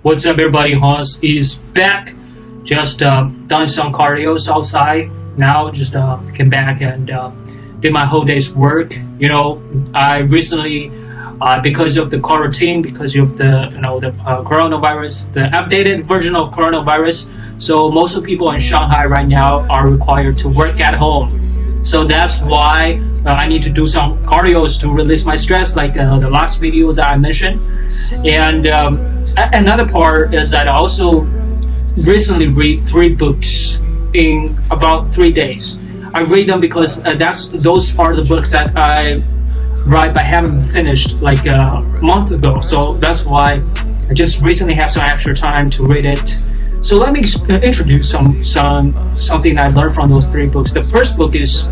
What's up, everybody? Hans is back. Just done some cardio outside. Now just came back and did my whole day's work. You know, I recently, because of the quarantine, because of the coronavirus, the updated version of coronavirus. So most of the people in Shanghai right now are required to work at home. So that's why I need to do some cardios to release my stress, like the last videos that I mentioned. And another part is that I also recently read 3 books in about 3 days. I read them because those are the books that I write but haven't finished like a month ago. So that's why I just recently have some extra time to read it. So let me introduce something I learned from those 3 books. The first book is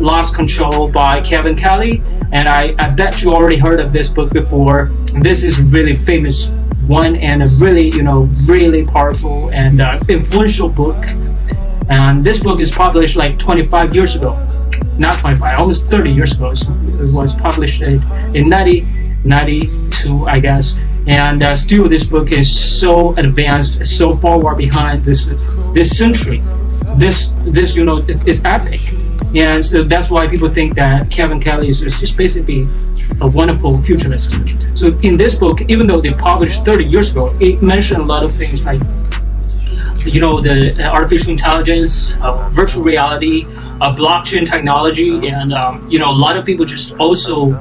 Lost Control by Kevin Kelly, and I bet you already heard of this book before. This is a really famous one and a really really powerful and influential book. And this book is published like 25 years ago, not 25, almost 30 years ago. It was published in 1992, I guess. And still, this book is so advanced, so far behind this century. This is epic. And so that's why people think that Kevin Kelly is just basically a wonderful futurist. So in this book, even though they published 30 years ago, it mentioned a lot of things like, the artificial intelligence, virtual reality, blockchain technology, and a lot of people just also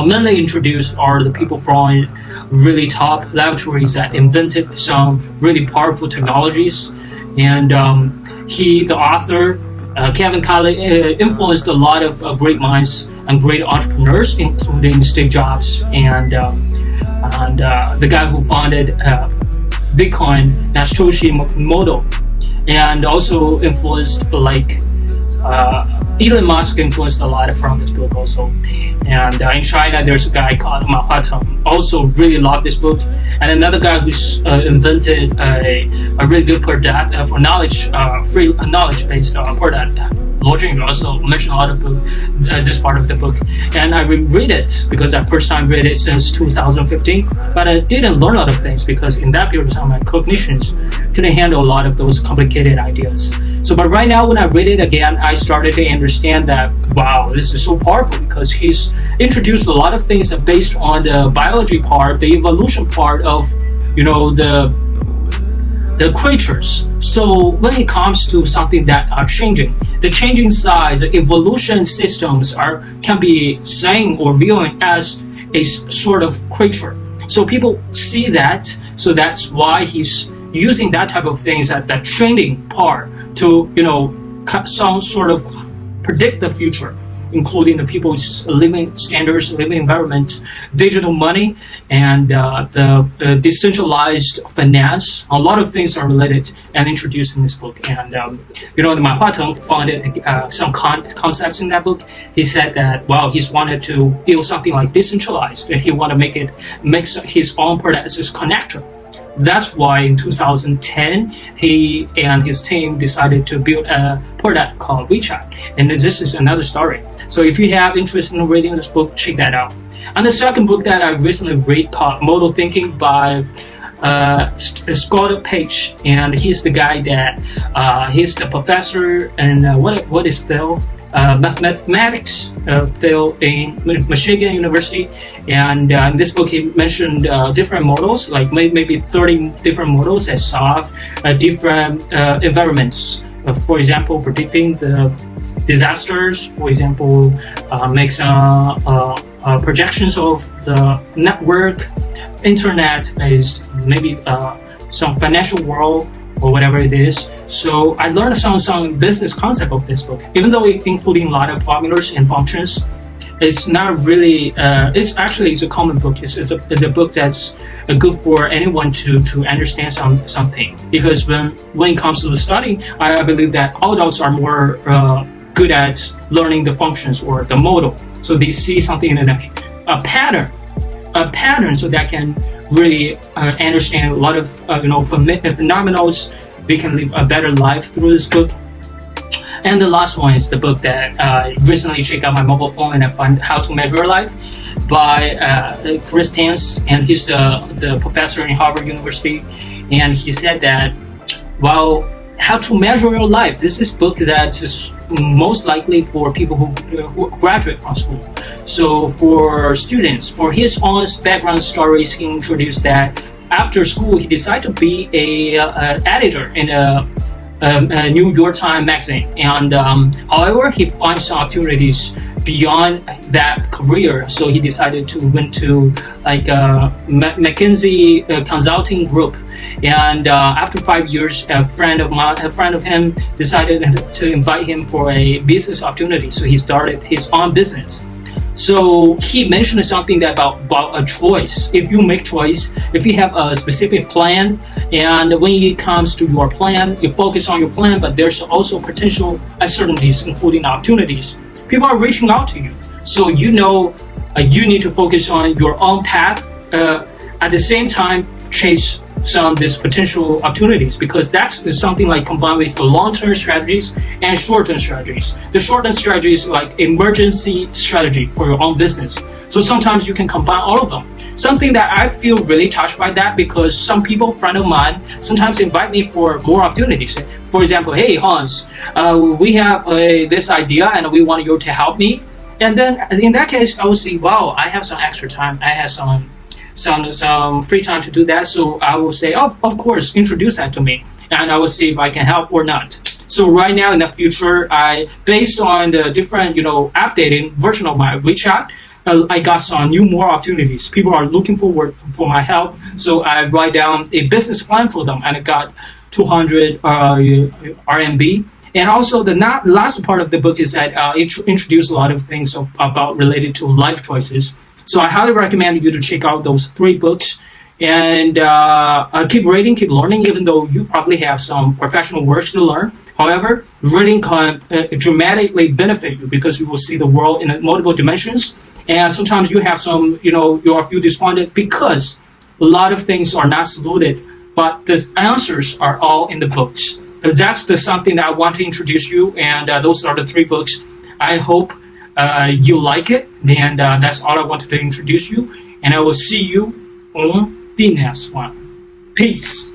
mainly introduced are the people from really top laboratories that invented some really powerful technologies. And the author, Kevin Kelly, influenced a lot of great minds and great entrepreneurs, including Steve Jobs and the guy who founded Bitcoin, Satoshi Nakamoto, and also influenced Elon Musk influenced a lot from this book also. And in China, there's a guy called Ma also really loved this book. And another guy who's invented a really good product for knowledge, free knowledge-based product. Logic also mentioned a lot of this part of the book. And I reread it because I first time read it since 2015. But I didn't learn a lot of things because in that period of time, my cognitions couldn't handle a lot of those complicated ideas. But right now, when I read it again, I started to understand that, wow, this is so powerful because he's introduced a lot of things that based on the biology part, the evolution part of, the creatures. So when it comes to something that are changing, the changing size, the evolution systems can be seen or viewing as a sort of creature. So people see that, so that's why he's using that type of things at that trending part to some sort of predict the future, including the people's living standards, living environment, digital money, and the decentralized finance. A lot of things are related and introduced in this book. And Ma Huateng founded some concepts in that book. He said that he's wanted to build something like decentralized, that he want to make his own product as a connector. That's why in 2010, he and his team decided to build a product called WeChat. And this is another story. So if you have interest in reading this book, check that out. And the second book that I recently read called Model Thinking by Scott Page. And he's the guy that, he's the professor and what is Phil? Mathematics field in Michigan University, and in this book he mentioned different models, like maybe 30 different models that solve different environments. For example, predicting the disasters. For example, makes projections of the network, internet is maybe some financial world or whatever it is. So I learned some business concept of this book, even though it including a lot of formulas and functions. It's not really. It's a common book. It's a book that's good for anyone to understand something. Because when it comes to the studying, I believe that adults are more good at learning the functions or the model. So they see something in a pattern, so that can really understand a lot of phenomena. We can live a better life through this book. And the last one is the book that I recently checked out my mobile phone and I found How to Measure Life. by Chris Tans, and he's the professor in Harvard University, and he said that, well, how to measure your life. This is a book that is most likely for people who graduate from school. So for students, for his honest background stories, he introduced that after school he decided to be a editor in a New York Times magazine, and however he finds some opportunities beyond that career, so he decided to went to like McKinsey consulting group, and after 5 years, a friend of him decided to invite him for a business opportunity, so he started his own business. So he mentioned something that about a choice. If you make choice, if you have a specific plan, and when it comes to your plan, you focus on your plan, but there's also potential uncertainties, including opportunities. People are reaching out to you, so you know you need to focus on your own path. At the same time, chase some of these potential opportunities, because that's something like combined with the long-term strategies and short-term strategies. The short-term strategy is like emergency strategy for your own business. So sometimes you can combine all of them. Something that I feel really touched by that, because some people, friend of mine, sometimes invite me for more opportunities. For example, hey Hans, we have this idea and we want you to help me. And then in that case, I will see, wow, I have some extra time. I have some free time to do that, so I will say, oh, of course, introduce that to me, and I will see if I can help or not. So right now in the future, based on the different updating version of my WeChat, I got some more opportunities. People are looking forward for my help, so I write down a business plan for them, and I got 200 RMB. And also the last part of the book is that it introduced a lot of things about related to life choices. So I highly recommend you to check out those 3 books, and keep reading, keep learning, even though you probably have some professional work to learn. However, reading can dramatically benefit you, because you will see the world in multiple dimensions. And sometimes you have you are feel despondent because a lot of things are not soluted, but the answers are all in the books. That's something that I want to introduce you, and those are the 3 books. I hope you like it, and that's all I wanted to introduce you, and I will see you on the next one. Peace.